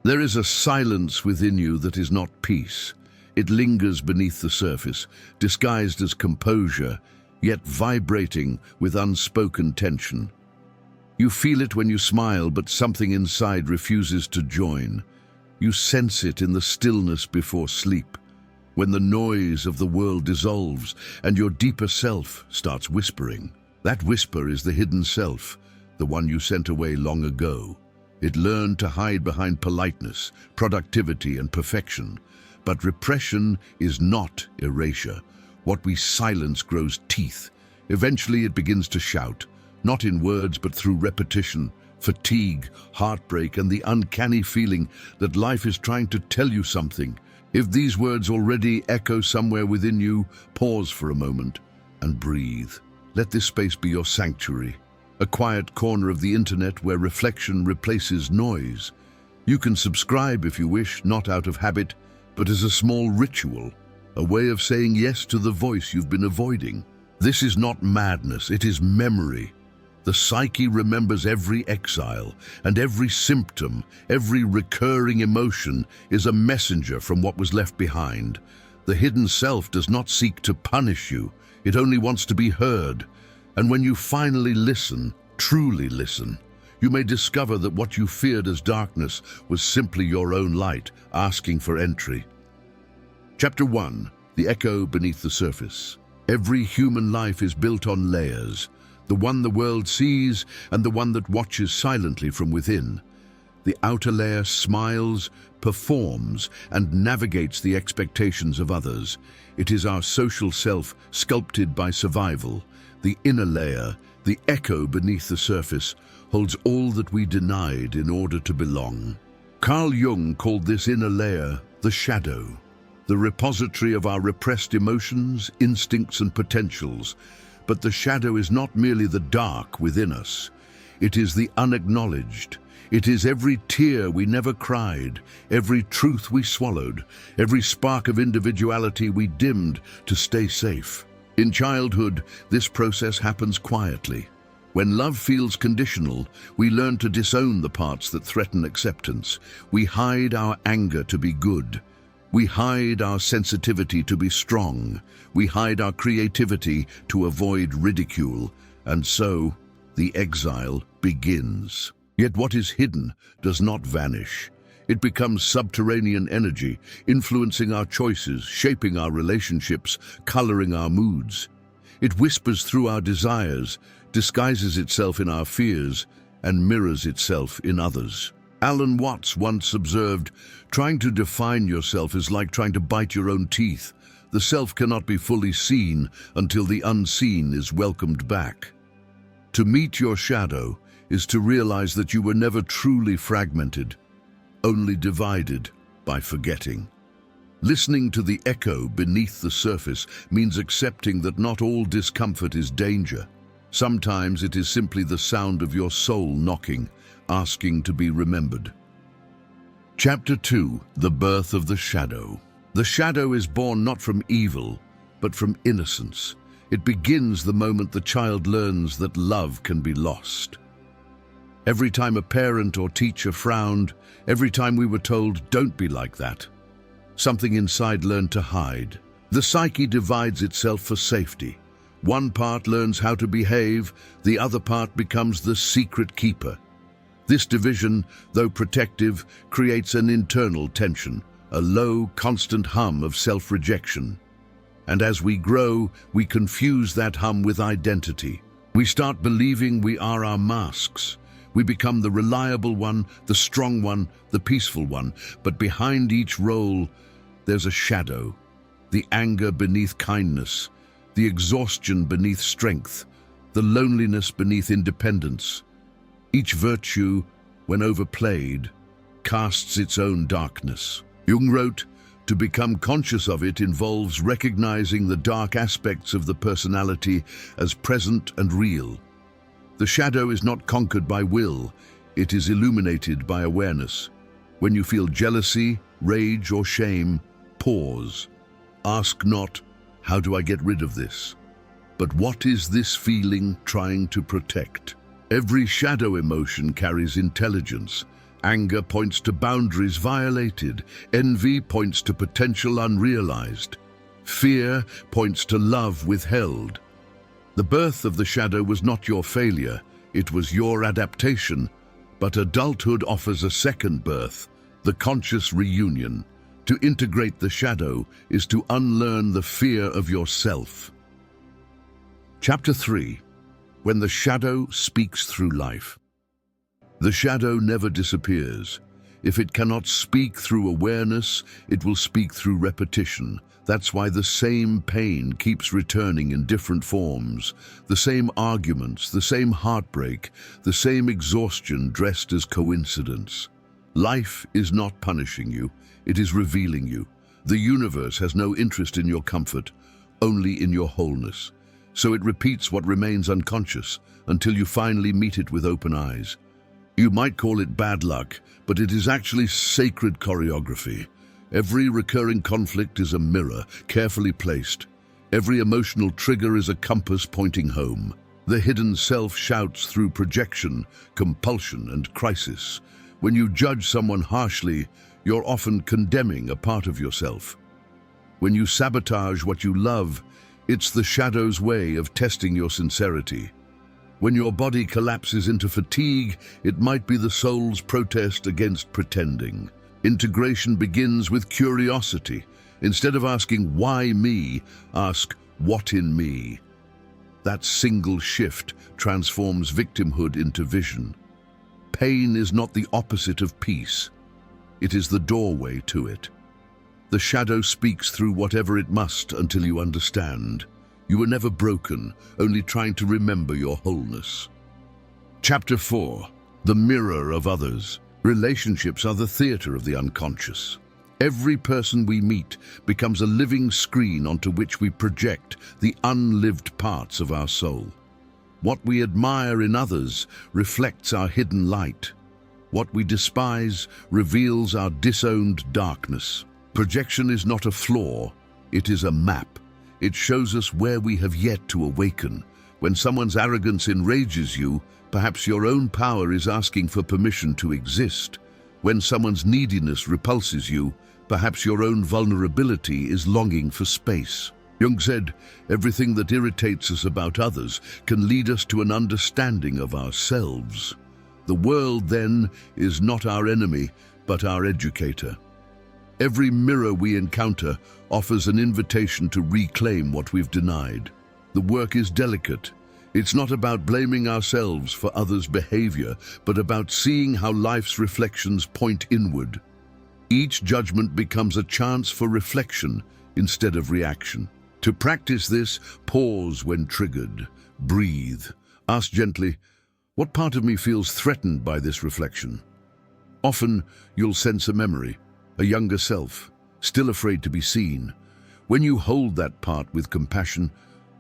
There is a silence within you that is not peace. It lingers beneath the surface, disguised as composure, yet vibrating with unspoken tension. You feel it when you smile, but something inside refuses to join. You sense it in the stillness before sleep, when the noise of the world dissolves and your deeper self starts whispering. That whisper is the hidden self, the one you sent away long ago. It learned to hide behind politeness, productivity, and perfection. But repression is not erasure. What we silence grows teeth. Eventually it begins to shout, not in words but through repetition, fatigue, heartbreak, and the uncanny feeling that life is trying to tell you something. If these words already echo somewhere within you, pause for a moment and breathe. Let this space be your sanctuary, a quiet corner of the internet where reflection replaces noise. You can subscribe if you wish, not out of habit, but as a small ritual, a way of saying yes to the voice you've been avoiding. This is not madness, it is memory. The psyche remembers every exile, and every symptom, every recurring emotion is a messenger from what was left behind. The hidden self does not seek to punish you, it only wants to be heard. And when you finally listen, truly listen, you may discover that what you feared as darkness was simply your own light, asking for entry. Chapter 1. The Echo Beneath the Surface. Every human life is built on layers, the one the world sees and the one that watches silently from within. The outer layer smiles, performs, and navigates the expectations of others. It is our social self sculpted by survival. The inner layer, the echo beneath the surface, holds all that we denied in order to belong. Carl Jung called this inner layer the shadow, the repository of our repressed emotions, instincts, and potentials. But the shadow is not merely the dark within us. It is the unacknowledged. It is every tear we never cried, every truth we swallowed, every spark of individuality we dimmed to stay safe. In childhood, this process happens quietly. When love feels conditional, we learn to disown the parts that threaten acceptance. We hide our anger to be good. We hide our sensitivity to be strong. We hide our creativity to avoid ridicule. And so, the exile begins. Yet what is hidden does not vanish. It becomes subterranean energy, influencing our choices, shaping our relationships, coloring our moods. It whispers through our desires, disguises itself in our fears, and mirrors itself in others. Alan Watts once observed, "Trying to define yourself is like trying to bite your own teeth. The self cannot be fully seen until the unseen is welcomed back." To meet your shadow is to realize that you were never truly fragmented, only divided by forgetting. Listening to the echo beneath the surface means accepting that not all discomfort is danger. Sometimes it is simply the sound of your soul knocking, asking to be remembered. Chapter 2. The Birth of the Shadow. The shadow is born not from evil, but from innocence. It begins the moment the child learns that love can be lost. Every time a parent or teacher frowned, every time we were told, "Don't be like that," something inside learned to hide. The psyche divides itself for safety. One part learns how to behave, the other part becomes the secret keeper. This division, though protective, creates an internal tension, a low, constant hum of self-rejection. And as we grow, we confuse that hum with identity. We start believing we are our masks. We become the reliable one, the strong one, the peaceful one. But behind each role, there's a shadow. The anger beneath kindness, the exhaustion beneath strength, the loneliness beneath independence. Each virtue, when overplayed, casts its own darkness. Jung wrote, "To become conscious of it involves recognizing the dark aspects of the personality as present and real. The shadow is not conquered by will, it is illuminated by awareness. When you feel jealousy, rage, or shame, pause. Ask not, 'How do I get rid of this?' but 'What is this feeling trying to protect?' Every shadow emotion carries intelligence, Anger points to boundaries violated. Envy points to potential unrealized. Fear points to love withheld. The birth of the shadow was not your failure, it was your adaptation. But adulthood offers a second birth, the conscious reunion. To integrate the shadow is to unlearn the fear of yourself. Chapter 3. When the shadow speaks through life. The shadow never disappears. If it cannot speak through awareness, it will speak through repetition. That's why the same pain keeps returning in different forms. The same arguments, the same heartbreak, the same exhaustion dressed as coincidence. Life is not punishing you, it is revealing you. The universe has no interest in your comfort, only in your wholeness. So it repeats what remains unconscious until you finally meet it with open eyes. You might call it bad luck, but it is actually sacred choreography. Every recurring conflict is a mirror, carefully placed. Every emotional trigger is a compass pointing home. The hidden self shouts through projection, compulsion, and crisis. When you judge someone harshly, you're often condemning a part of yourself. When you sabotage what you love, it's the shadow's way of testing your sincerity. When your body collapses into fatigue, it might be the soul's protest against pretending. Integration begins with curiosity. Instead of asking, why me, ask, what in me? That single shift transforms victimhood into vision. Pain is not the opposite of peace. It is the doorway to it. The shadow speaks through whatever it must until you understand. You were never broken, only trying to remember your wholeness. Chapter 4. The mirror of others. Relationships are the theater of the unconscious. Every person we meet becomes a living screen onto which we project the unlived parts of our soul. What we admire in others reflects our hidden light. What we despise reveals our disowned darkness. Projection is not a flaw, it is a map. It shows us where we have yet to awaken. When someone's arrogance enrages you, perhaps your own power is asking for permission to exist. When someone's neediness repulses you, perhaps your own vulnerability is longing for space. Jung said, everything that irritates us about others can lead us to an understanding of ourselves. The world, then, is not our enemy, but our educator. Every mirror we encounter offers an invitation to reclaim what we've denied. The work is delicate. It's not about blaming ourselves for others' behavior, but about seeing how life's reflections point inward. Each judgment becomes a chance for reflection instead of reaction. To practice this, pause when triggered. Breathe. Ask gently, what part of me feels threatened by this reflection? Often, you'll sense a memory, a younger self, still afraid to be seen. When you hold that part with compassion,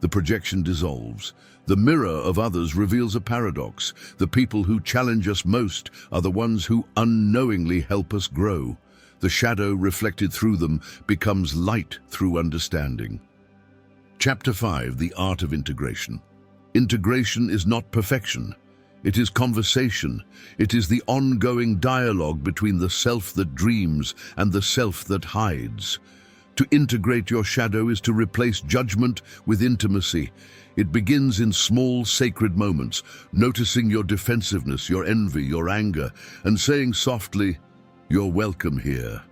the projection dissolves. The mirror of others reveals a paradox. The people who challenge us most are the ones who unknowingly help us grow. The shadow reflected through them becomes light through understanding. Chapter 5. The Art of Integration. Integration is not perfection. It is conversation. It is the ongoing dialogue between the self that dreams and the self that hides. To integrate your shadow is to replace judgment with intimacy. It begins in small, sacred moments, noticing your defensiveness, your envy, your anger, and saying softly, "You're welcome here."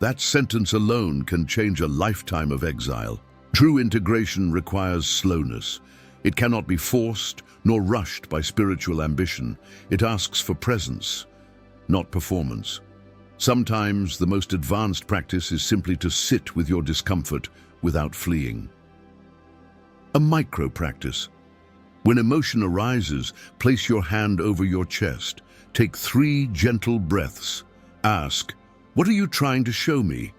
That sentence alone can change a lifetime of exile. True integration requires slowness. It cannot be forced nor rushed by spiritual ambition. It asks for presence, not performance. Sometimes the most advanced practice is simply to sit with your discomfort without fleeing. A micro-practice. When emotion arises, place your hand over your chest. Take 3 gentle breaths. Ask, what are you trying to show me?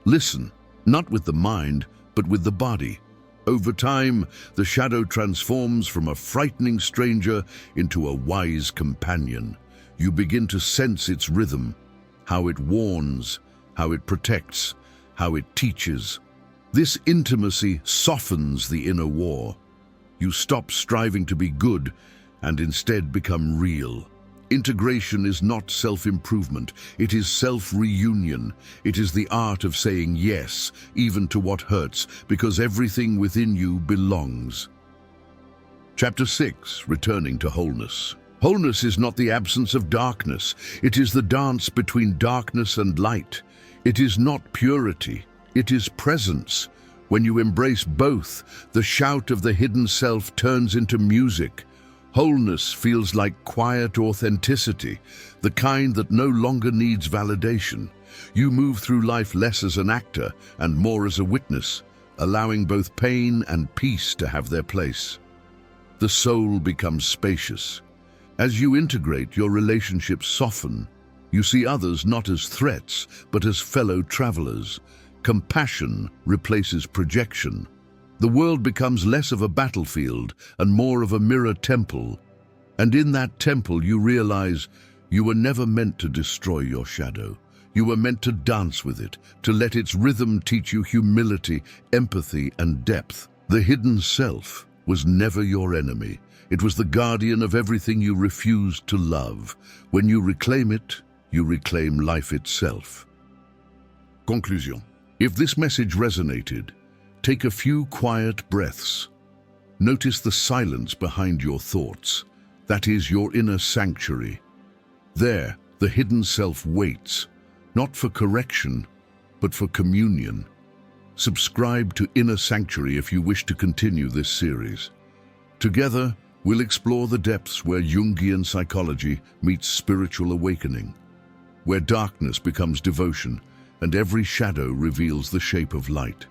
Listen, not with the mind, but with the body. Over time, the shadow transforms from a frightening stranger into a wise companion. You begin to sense its rhythm, how it warns, how it protects, how it teaches. This intimacy softens the inner war. You stop striving to be good and instead become real. Integration is not self-improvement, it is self-reunion. It is the art of saying yes, even to what hurts, because everything within you belongs. Chapter 6, Returning to Wholeness. Wholeness is not the absence of darkness, it is the dance between darkness and light. It is not purity, it is presence. When you embrace both, the shout of the hidden self turns into music. Wholeness feels like quiet authenticity, the kind that no longer needs validation. You move through life less as an actor and more as a witness, allowing both pain and peace to have their place. The soul becomes spacious. As you integrate, your relationships soften. You see others not as threats, but as fellow travelers. Compassion replaces projection. The world becomes less of a battlefield and more of a mirror temple. And in that temple you realize you were never meant to destroy your shadow. You were meant to dance with it, to let its rhythm teach you humility, empathy, and depth. The hidden self was never your enemy. It was the guardian of everything you refused to love. When you reclaim it, you reclaim life itself. Conclusion. If this message resonated, take a few quiet breaths. Notice the silence behind your thoughts. That is your inner sanctuary. There, the hidden self waits, not for correction, but for communion. Subscribe to Inner Sanctuary if you wish to continue this series. Together, we'll explore the depths where Jungian psychology meets spiritual awakening, where darkness becomes devotion and every shadow reveals the shape of light.